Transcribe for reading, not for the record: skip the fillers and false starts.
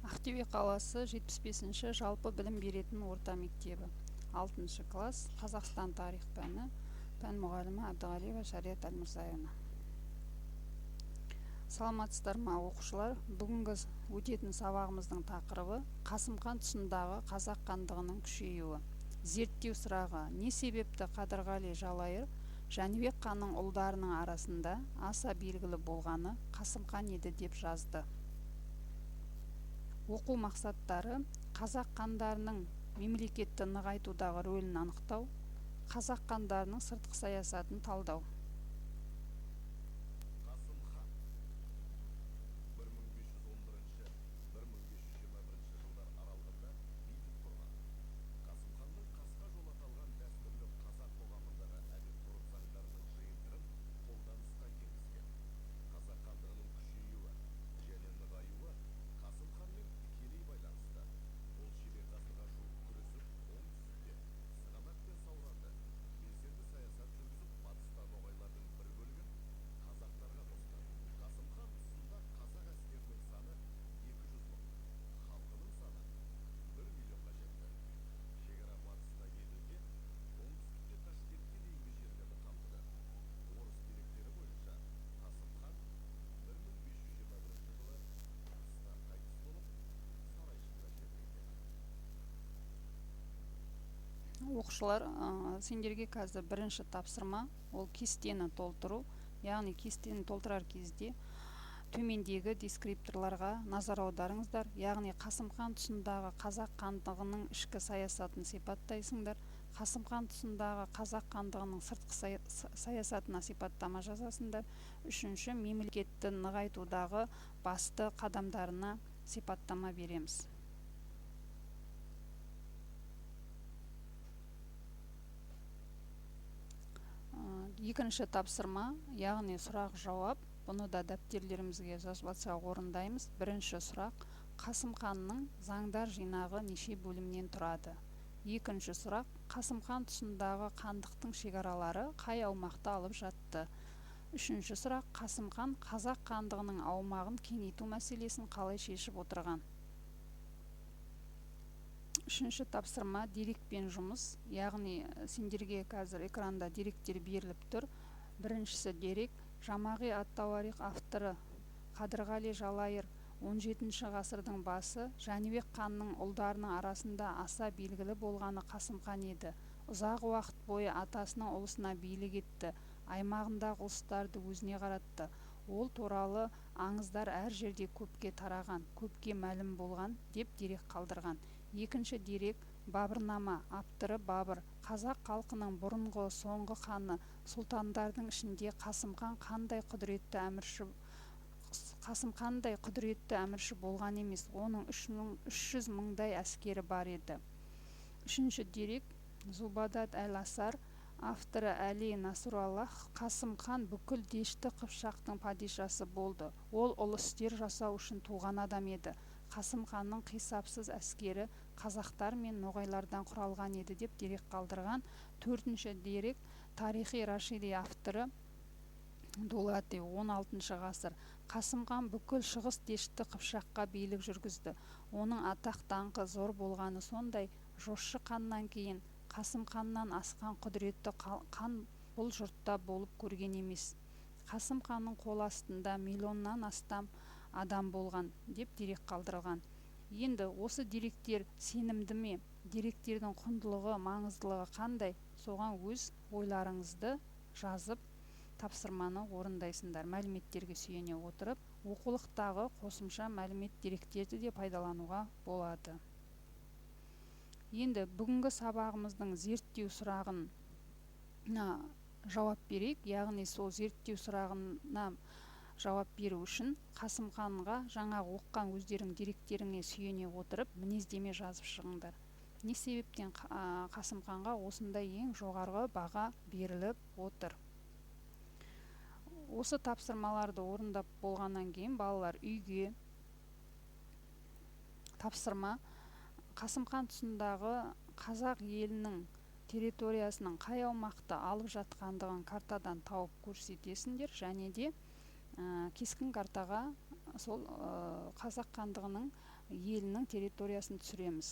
Ақтөбе қаласы 75-ші жалпы білім беретін орта мектебі. 6-шы класс, Қазақстан тарих пәні, пән мұғалімі Әбдіғалиева Шариат Әлмұрзаевна. Саламатсыздар ма оқушылар? Бүгінгі өтетін сабағымыздың тақырыбы Қасымхан тұсындағы қазақ хандығының күшеюі. Зерттеу сұрағы: не себепті Қадырғали Жалайыр Жәнібек ханның ұлдарының арасында аса белгілі болғаны Қасымхан еді деп жазды. Оқу мақсаттары: қазақ хандарының мемлекетті нығайтудағы рөлін анықтау, қазақ хандарының сыртқы саясатын талдау. Қасымхан 1511-1521 жылдар аралығында билік құрған. Қасымханның қасқа жол аталған дәстүрлі қазақ қоғамындағы әдет-ғұрып заңдарының жиынтығын қолданысқа енгізген. Қазақ хандығының күшеюі және нығаюы Қасымханмен тікелей байланысты. Ол ширек ғасырға жуық күресіп, оңтүстікте сығанақ пен сауранды белсенді саясат жүргізіп, батыста ноғайлардың бір бөлігін қазақтарға қосты. Қасымхан тұсында қазақ әскерінің саны 200 мың, халқының саны 1 миллионға жетті. Шекара батыста Еділге, оңтүстікте Ташкентке дейінгі жерлерді қамтыды. Орыс деректері бойынша Қасымхан 1521 жылы батыста қайтыс болып, сарайшықта жерленген. Оқушылар, сендерге қазір бірінші тапсырма, ол кестені толтыру. Яғни кестені толтырар кезде төмендегі дескрипторларға назар аударыңыздар. Яғни Қасымхан тұсындағы қазақ хандығының ішкі саясатын сипаттайсыңдар. Қасымхан тұсындағы қазақ хандығының сыртқы саясатына сипаттама жазасыңдар. Үшінші, мемлекетті нығайтудағы басты қадамдарына сипаттама береміз. Екінші тапсырма, яғни сұрақ-жауап. Бұны да дәптерлерімізге жазып алсақ орындаймыз. Бірінші сұрақ: Қасымханның заңдар жинағы неше бөлімнен тұрады? Екінші сұрақ: Қасымхан тұсындағы хандықтың шекаралары қай аумақты алып жатты? Үшінші сұрақ: Қасымхан қазақ хандығының аумағын кеңейту мәселесін қалай шешіп отырған? Үшінші тапсырма: дерекпен жұмыс. Яғни сендерге қазір экранда деректер беріліп тұр. Біріншісі дерек: Жамағи ат-Тауарих авторы Қадырғали Жалайыр 17-ші ғасырдың басы Жәнібек ханның ұлдарының арасында аса белгілі болғаны Қасымхан еді. Ұзақ уақыт бойы атасының ұлысына билік етті, аймағындағы ұлыстарды өзіне қаратты. Ол туралы аңыздар әр жерде көпке тараған, көпке мәлім болған деп дерек қалдырған. Екінші дерек: Бабырнама, авторы Бабыр, қазақ халқының бұрынғы соңғы ханы, сұлтандардың ішінде Қасымхан қандай құдіретті әмірші болған емес, оның 300 мыңдай әскері бар еді. Үшінші дерек: Зубадат әл-Асар, авторы Әли Насраллах, Қасымхан бүкіл Дешті Қыпшақтың падишасы болды. Ол ұлы істер жасау үшін туған адам еді. Қасымханның қисапсыз әскері қазақтар мен ноғайлардан құралған еді деп дерек қалдырған. Төртінші дерек: Тарихи Рашиди, авторы Дулати, 16-шы ғасыр. Қасымхан бүкіл шығыс Дешті Қыпшаққа билік жүргізді. Оның атақ-даңқы зор болғаны сондай, Жошы ханнан кейін Қасымханнан асқан құдіретті хан бұл жұртта болып көрген емес. Қасымханның қол астында миллионнан астам адам болған деп дерек қалдырылған. Енді осы деректер сенімді ме? Деректердің құндылығы, маңыздылығы қандай? Соған өз ойларыңызды жазып тапсырманы орындайсыңдар. Мәліметтерге сүйене отырып, оқулықтағы қосымша мәлімет деректерді де пайдалануға болады. Енді бүгінгі сабағымыздың зерттеу сұрағына жауап берейік. Яғни сол зерттеу сұрағына жауап беру үшін Қасымханға жаңағы оққан өздерің деректеріңе сүйене отырып мінездеме жазып шығыңдар. Не себептен Қасымханға осындай ең жоғарғы баға беріліп отыр? Осы тапсырмаларды орындап болғаннан кейін балалар үйге тапсырма: Қасымхан тұсындағы қазақ елінің территориясының қай аумақты алып жатқандығын картадан тауып көрсетесіңдер, және де кескін картаға сол қазақ хандығының елінің территориясын түсіреміз